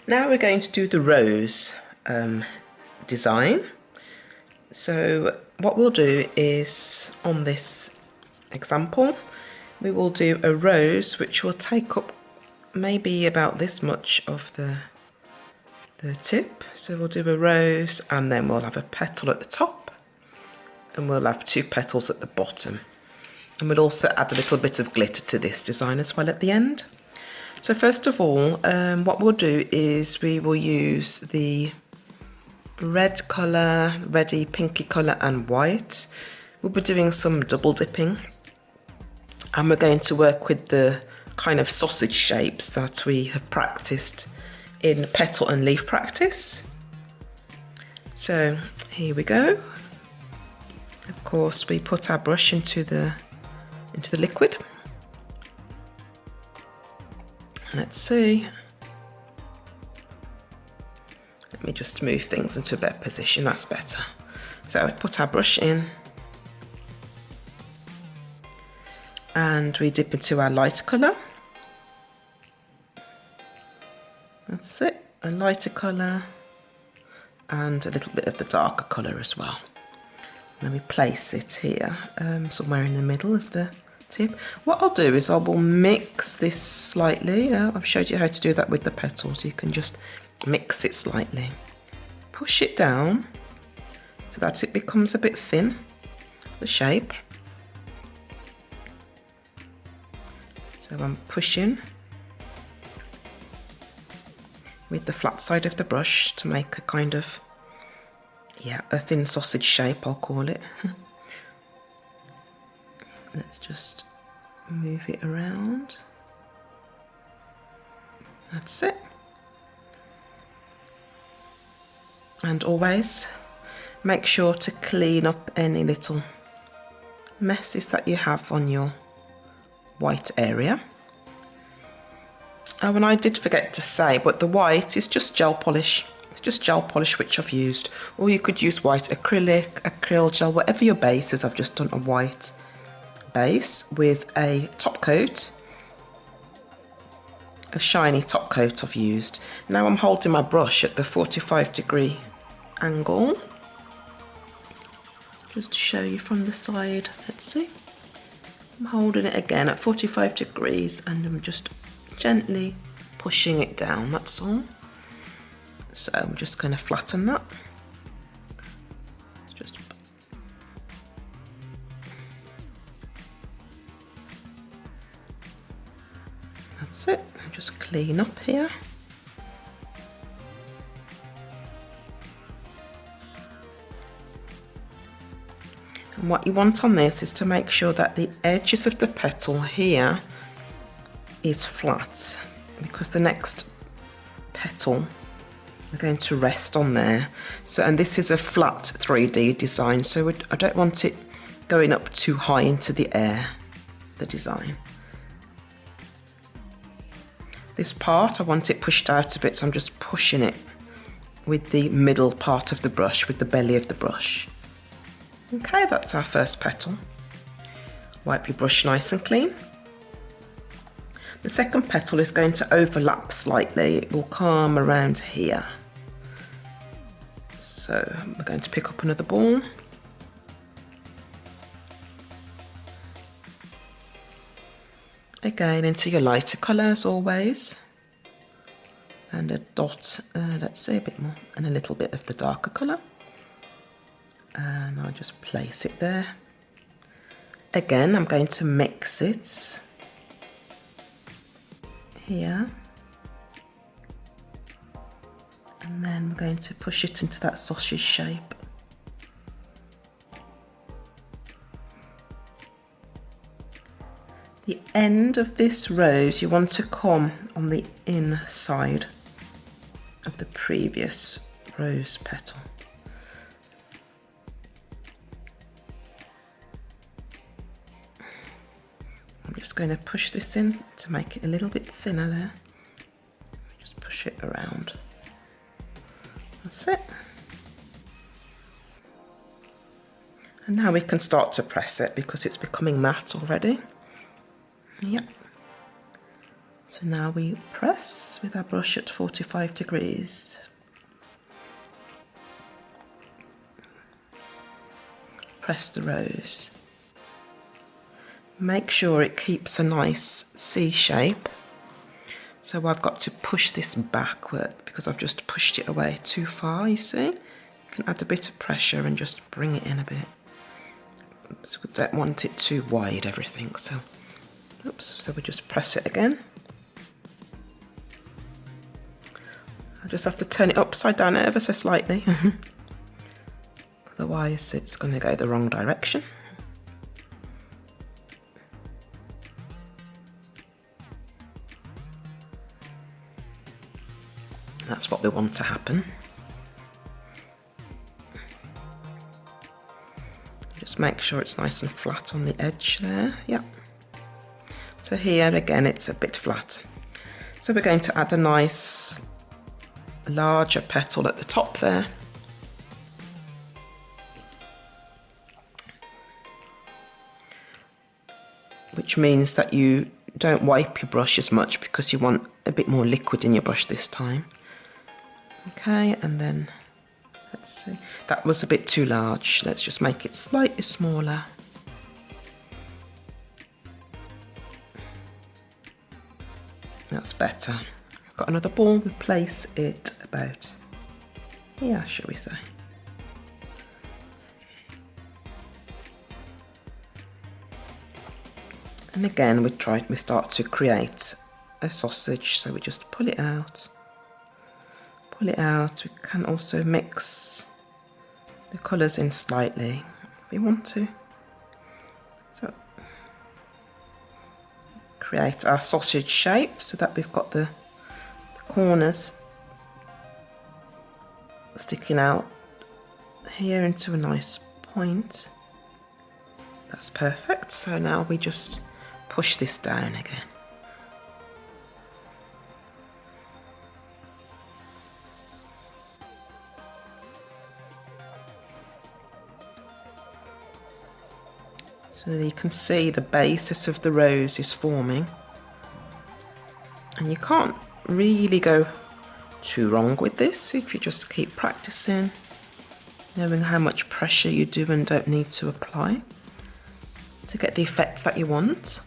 Now we're going to do the rose design. So what we'll do is, on this example, we will do a rose which will take up maybe about this much of the tip. So we'll do a rose and then we'll have a petal at the top and we'll have 2 petals at the bottom. And we'll also add a little bit of glitter to this design as well at the end. So first of all, what we'll do is we will use the red colour, reddy pinky colour and white. We'll be doing some double dipping and we're going to work with the kind of sausage shapes that we have practiced in petal and leaf practice. So here we go. Of course, we put our brush into the liquid. Let's see. Let me just move things into a better position, that's better. So we put our brush in and we dip into our lighter colour. That's it, a lighter colour and a little bit of the darker colour as well. Then we place it here, somewhere in the middle of the tip. What I'll do is I will mix this slightly. I've showed you how to do that with the petals. You can just mix it slightly. Push it down so that it becomes a bit thin, the shape. So I'm pushing with the flat side of the brush to make a kind of, a thin sausage shape, I'll call it. Let's just move it around. That's it. And always make sure to clean up any little messes that you have on your white area. Oh, and I did forget to say, but the white is just gel polish. It's just gel polish which I've used. Or you could use white acrylic, acryl gel, whatever your base is. I've just done a white base with a top coat, a shiny top coat I've used. Now I'm holding my brush at the 45-degree angle, just to show you from the side. Let's see, I'm holding it again at 45 degrees and I'm just gently pushing it down, that's all. So I'm just going to flatten that. That's it, just clean up here. And what you want on this is to make sure that the edges of the petal here is flat, because the next petal we're going to rest on there. So, and this is a flat 3D design, so I don't want it going up too high into the air, the design. This part, I want it pushed out a bit, so I'm just pushing it with the middle part of the brush, with the belly of the brush. Okay, that's our first petal. Wipe your brush nice and clean. The second petal is going to overlap slightly. It will come around here. So we're going to pick up another ball. Again, into your lighter colours always. And a dot, let's say a bit more, and a little bit of the darker colour. And I'll just place it there. Again, I'm going to mix it here. And then I'm going to push it into that sausage shape. The end of this rose, you want to come on the inside of the previous rose petal. I'm just going to push this in to make it a little bit thinner there. Just push it around. That's it. And now we can start to press it because it's becoming matte already. Yep. So now we press with our brush at 45 degrees. Press the rose. Make sure it keeps a nice C shape. So I've got to push this backward because I've just pushed it away too far, you see. You can add a bit of pressure and just bring it in a bit. So we don't want it too wide, everything, so oops, so we just press it again. I just have to turn it upside down ever so slightly. Otherwise it's going to go the wrong direction. That's what we want to happen. Just make sure it's nice and flat on the edge there. Yeah. So here again it's a bit flat. So we're going to add a nice larger petal at the top there. Which means that you don't wipe your brush as much because you want a bit more liquid in your brush this time. Okay, and then let's see, that was a bit too large. Let's just make it slightly smaller. That's better. I've got another ball, we place it about here, shall we say. And again we start to create a sausage, so we just pull it out. Pull it out. We can also mix the colours in slightly if we want to. So create our sausage shape so that we've got the corners sticking out here into a nice point. That's perfect. So now we just push this down again. So you can see the basis of the rose is forming, and you can't really go too wrong with this if you just keep practicing, knowing how much pressure you do and don't need to apply to get the effect that you want.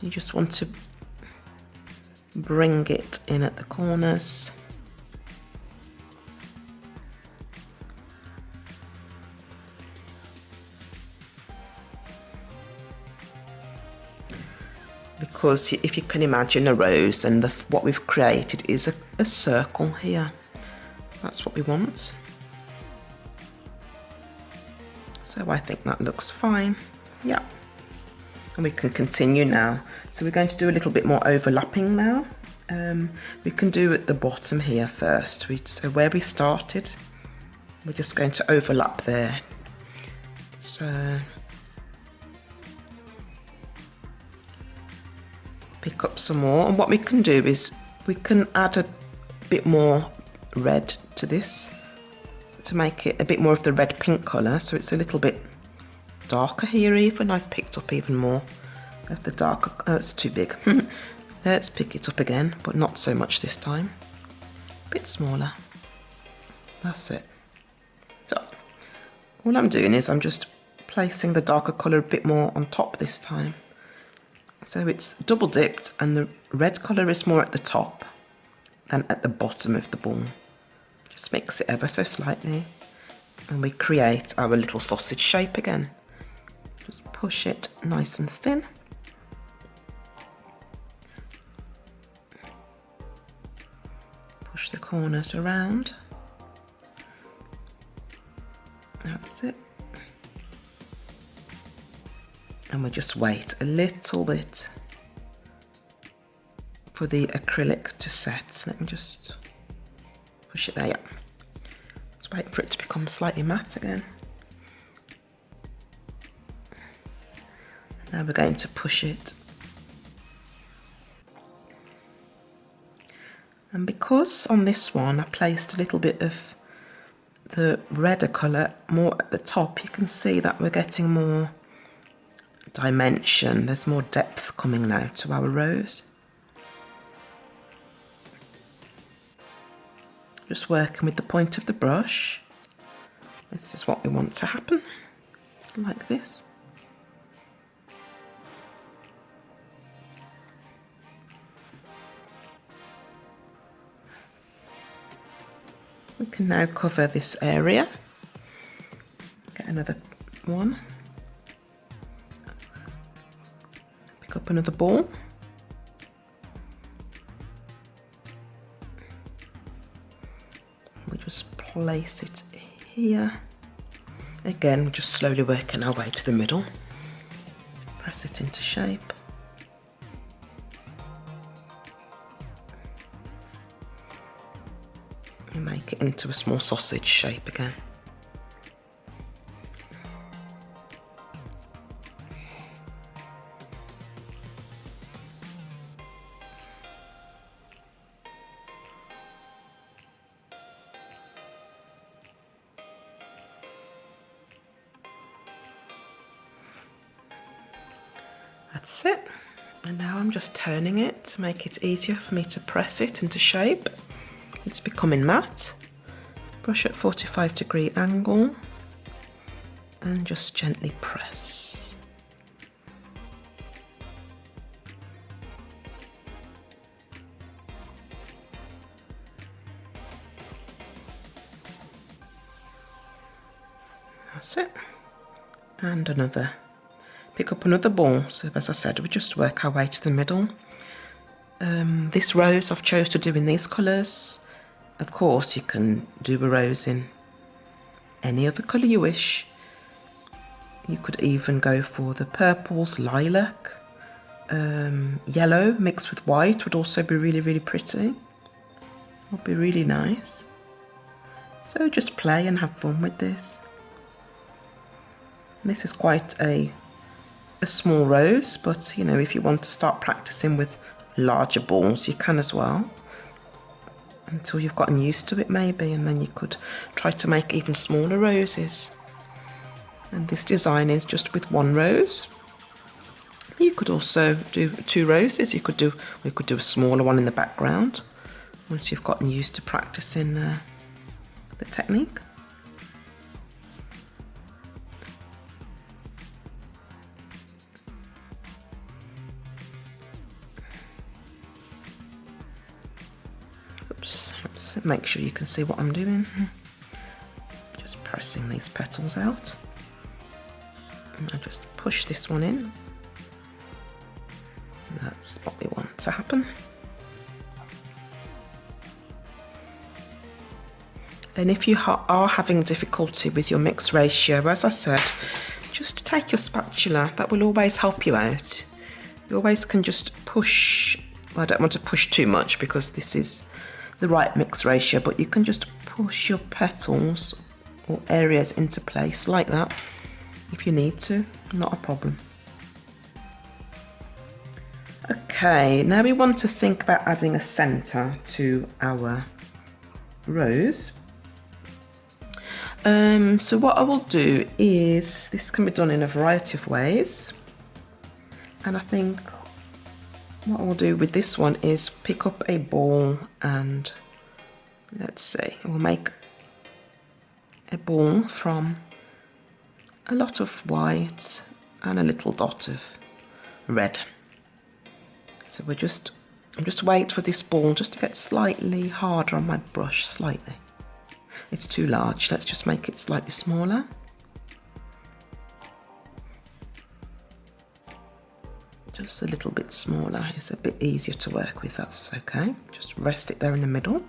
You just want to bring it in at the corners. Because if you can imagine a rose, and what we've created is a circle here. That's what we want. So I think that looks fine. Yeah. And we can continue now. So we're going to do a little bit more overlapping now. We can do at the bottom here first. So where we started, we're just going to overlap there. So pick up some more, and what we can do is we can add a bit more red to this to make it a bit more of the red pink colour, so it's a little bit darker here. Even I've picked up even more of the darker. Oh, it's too big. Let's pick it up again, but not so much this time. A bit smaller. That's it. So all I'm doing is I'm just placing the darker colour a bit more on top this time. So it's double dipped, and the red colour is more at the top than at the bottom of the ball. Just mix it ever so slightly, and we create our little sausage shape again. Just push it nice and thin. Push the corners around. That's it. And we'll just wait a little bit for the acrylic to set. Let me just push it there, yeah. Let's wait for it to become slightly matte again. Now we're going to push it. And because on this one I placed a little bit of the redder colour more at the top, you can see that we're getting more dimension. There's more depth coming now to our rose. Just working with the point of the brush. This is what we want to happen, like this. We can now cover this area. Get another one. Pick up another ball. We just place it here. Again, we're just slowly working our way to the middle. Press it into shape. And make it into a small sausage shape again. That's it. And now I'm just turning it to make it easier for me to press it into shape. It's becoming matte. Brush at 45-degree angle and just gently press. That's it. And another. Pick up another ball. So as I said, we just work our way to the middle. This rose I've chose to do in these colours. Of course, you can do a rose in any other colour you wish. You could even go for the purples, lilac, yellow mixed with white would also be really, really pretty. Would be really nice. So just play and have fun with this. This is quite a small rose, but you know, if you want to start practicing with larger balls, you can as well, until you've gotten used to it maybe, and then you could try to make even smaller roses. And this design is just with one rose. You could also do 2 roses. We could do a smaller one in the background once you've gotten used to practicing the technique. So make sure you can see what I'm doing. Just pressing these petals out. And I just push this one in. That's what we want to happen. And if you are having difficulty with your mix ratio, as I said, just take your spatula. That will always help you out. You always can just push. I don't want to push too much because this is the right mix ratio, but you can just push your petals or areas into place like that if you need to, not a problem. Okay, now we want to think about adding a centre to our rose. So what I will do is, this can be done in a variety of ways, and I think what I will do with this one is pick up a ball and let's see, we'll make a ball from a lot of white and a little dot of red. So I'm just wait for this ball just to get slightly harder on my brush, slightly. It's too large, let's just make it slightly smaller. Just a little bit smaller, it's a bit easier to work with, that's okay. Just rest it there in the middle.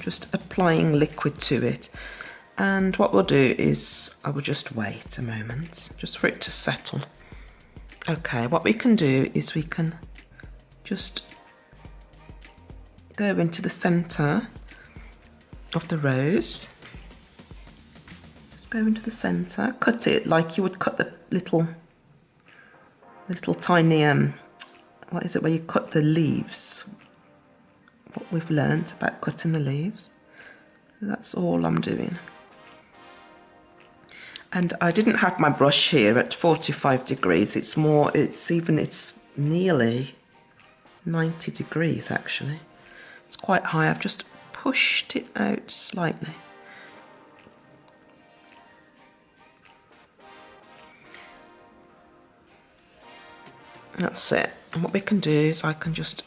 Just applying liquid to it. And what we'll do is, I will just wait a moment, just for it to settle. Okay, what we can do is we can just go into the centre of the rose. Just go into the centre, cut it like you would cut the little tiny, what is it, where you cut the leaves? What we've learnt about cutting the leaves. That's all I'm doing. And I didn't have my brush here at 45 degrees. It's nearly 90 degrees actually. It's quite high. I've just pushed it out slightly. That's it. And what we can do is I can just,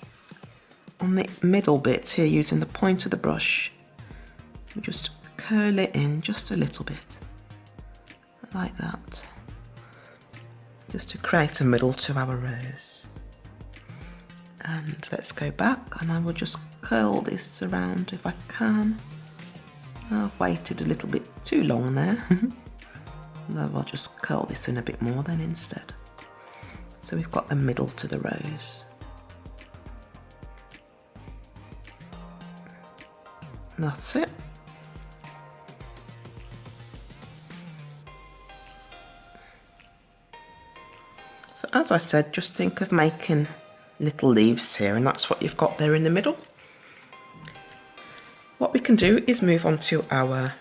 on the middle bit here, using the point of the brush, just curl it in just a little bit, like that, just to create a middle to our rose. And let's go back, and I will just curl this around if I can. I've waited a little bit too long there. I'll just curl this in a bit more then instead. So we've got a middle to the rose. And that's it. So as I said, just think of making little leaves here, and that's what you've got there in the middle. What we can do is move on to our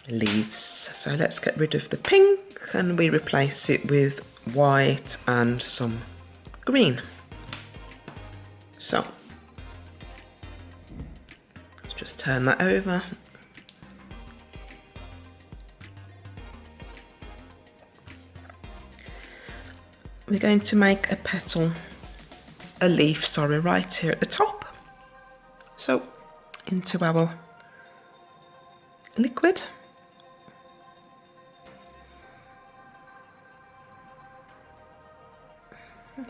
leaves. So let's get rid of the pink and we replace it with white and some green. So let's just turn that over. We're going to make a leaf, right here at the top. So into our liquid.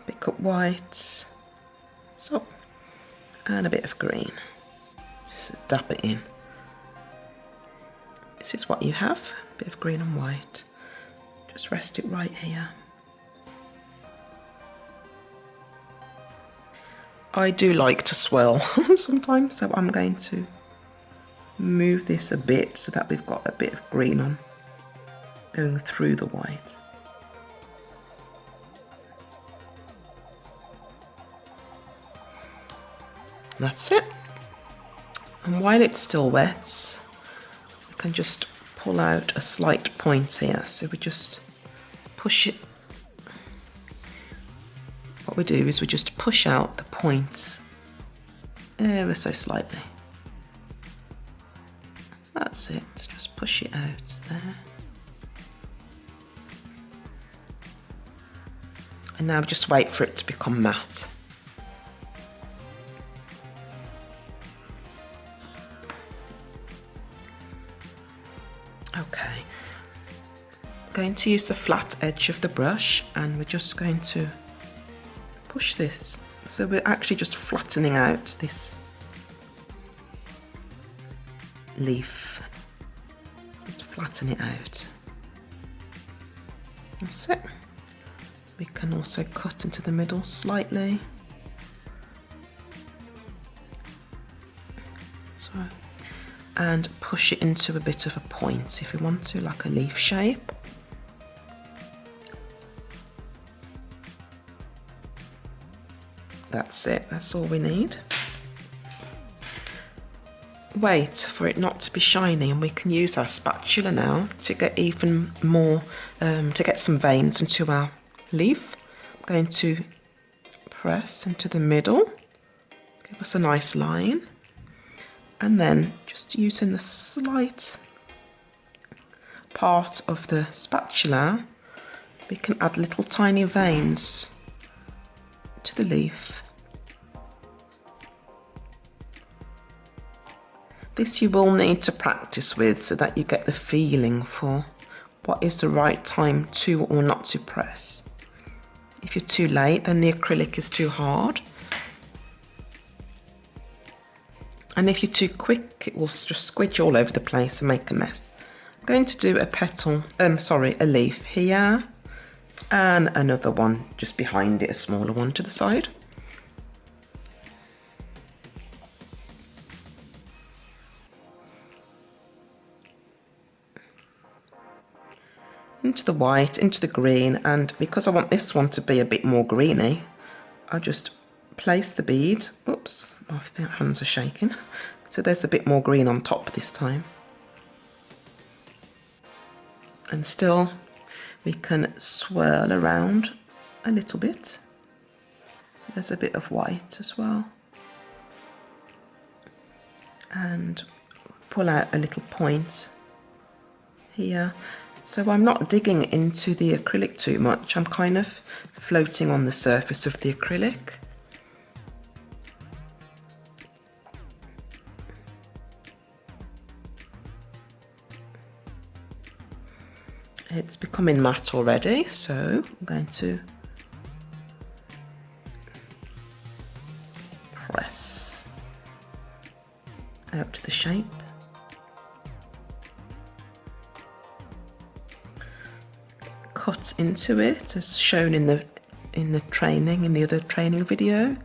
Pick up white, so, and a bit of green. Just dab it in. This is what you have, a bit of green and white. Just rest it right here. I do like to swirl sometimes, so I'm going to move this a bit so that we've got a bit of green on going through the white. That's it. And while it's still wet, we can just pull out a slight point here. So we just push it. What we do is we just push out the point ever so slightly. That's it. Just push it out there. And now just wait for it to become matte. Okay, I'm going to use the flat edge of the brush and we're just going to push this. So we're actually just flattening out this leaf. Just flatten it out. That's it. We can also cut into the middle slightly. So, and push it into a bit of a point if we want to, like a leaf shape. That's it, that's all we need. Wait for it not to be shiny, and we can use our spatula now to get even more, to get some veins into our leaf. I'm going to press into the middle, give us a nice line, and then just using the slight part of the spatula, we can add little tiny veins to the leaf. This you will need to practice with so that you get the feeling for what is the right time to or not to press. If you're too late, then the acrylic is too hard. And if you're too quick, it will just squidge all over the place and make a mess. I'm going to do a leaf here, and another one just behind it, a smaller one to the side. Into the white, into the green, and because I want this one to be a bit more greeny, I just place the bead. Oops, my hands are shaking. So there's a bit more green on top this time. And still we can swirl around a little bit. So there's a bit of white as well. And pull out a little point here. So I'm not digging into the acrylic too much. I'm kind of floating on the surface of the acrylic. It's becoming matte already, so I'm going to press out the shape. Cut into it as shown in the training, in the other training video.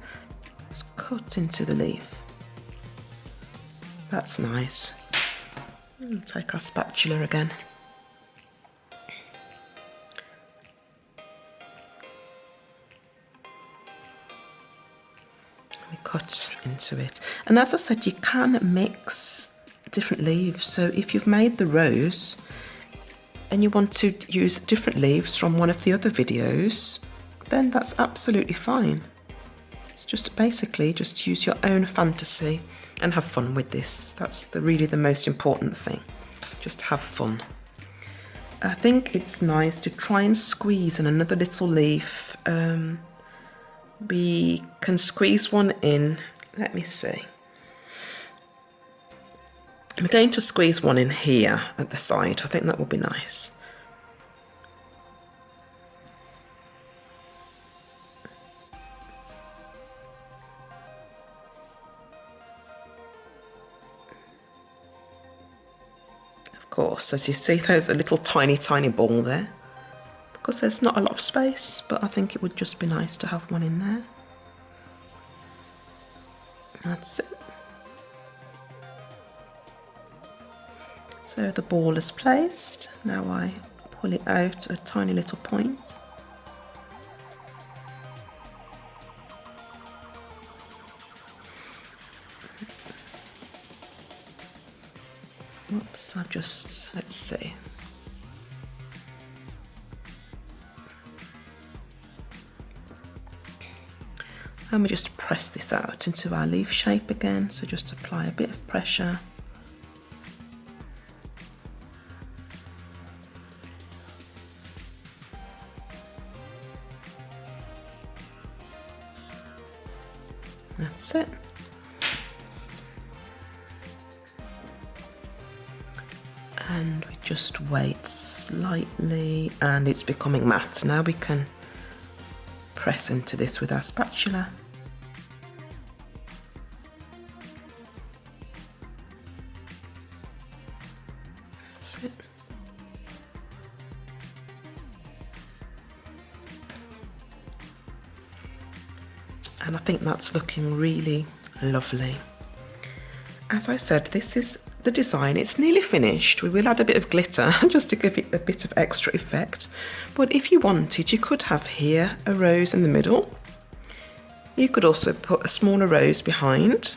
Just cut into the leaf. That's nice. We'll take our spatula again. We cut into it. And as I said, you can mix different leaves. So if you've made the rose and you want to use different leaves from one of the other videos, then that's absolutely fine. It's just basically just use your own fantasy and have fun with this. That's really the most important thing. Just have fun. I think it's nice to try and squeeze in another little leaf. We can squeeze one in. Let me see. I'm going to squeeze one in here at the side. I think that will be nice. Of course, as you see, there's a little tiny ball there. Because there's not a lot of space, but I think it would just be nice to have one in there. That's it. So the ball is placed. Now I pull it out a tiny little point. Oops, I've just, let's see. And we just press this out into our leaf shape again, so just apply a bit of pressure. That's it. And we just wait slightly, and it's becoming matte. Now we can press into this with our spatula. That's it. And I think that's looking really lovely. As I said, this is the design. It's nearly finished. We will add a bit of glitter just to give it a bit of extra effect. But if you wanted, you could have here a rose in the middle. You could also put a smaller rose behind.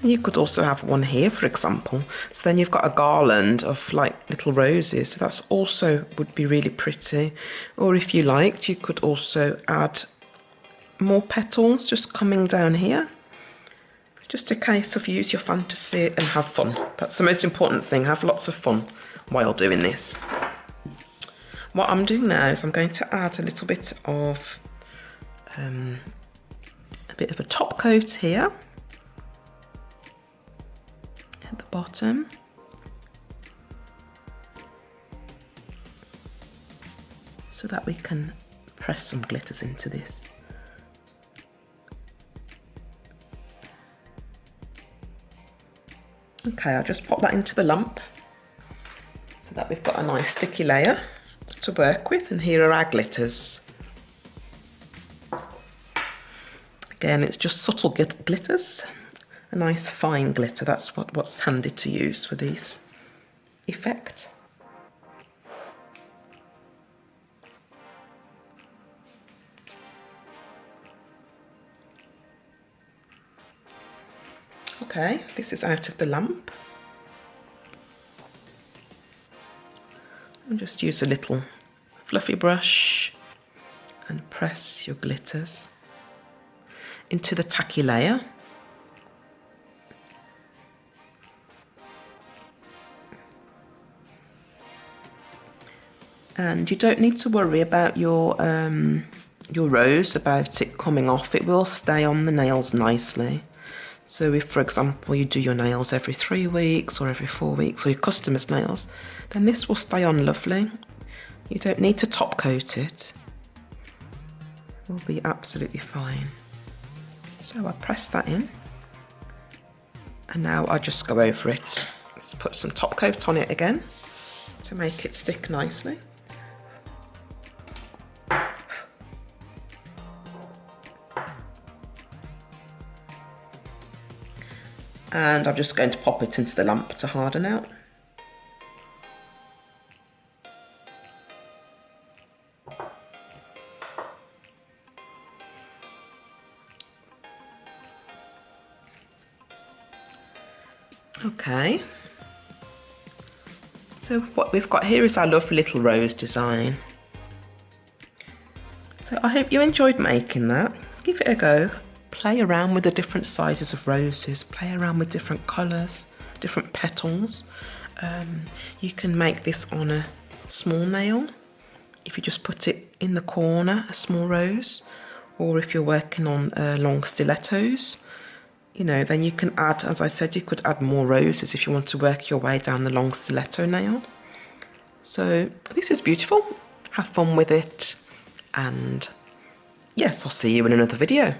And you could also have one here, for example. So then you've got a garland of like little roses. So that's also would be really pretty. Or if you liked, you could also add more petals just coming down here. Just a case of use your fantasy and have fun. That's the most important thing. Have lots of fun while doing this. What I'm doing now is I'm going to add a little bit of a top coat here at the bottom. So that we can press some glitters into this. Okay, I'll just pop that into the lump so that we've got a nice sticky layer to work with, and here are our glitters. Again, it's just subtle glitters, a nice fine glitter. That's what's handy to use for these effect. Okay, this is out of the lamp. And just use a little fluffy brush and press your glitters into the tacky layer. And you don't need to worry about your rose, about it coming off. It will stay on the nails nicely. So if, for example, you do your nails every 3 weeks or every 4 weeks, or your customer's nails, then this will stay on lovely. You don't need to top coat it. It will be absolutely fine. So I press that in. And now I just go over it. Just put some top coat on it again to make it stick nicely. And I'm just going to pop it into the lamp to harden out. Okay, so what we've got here is our lovely little rose design. So I hope you enjoyed making that. Give it a go. Play around with the different sizes of roses, play around with different colours, different petals. You can make this on a small nail, if you just put it in the corner, a small rose, or if you're working on long stilettos, you know, then you can add, as I said, you could add more roses if you want to work your way down the long stiletto nail. So this is beautiful, have fun with it, and yes, I'll see you in another video.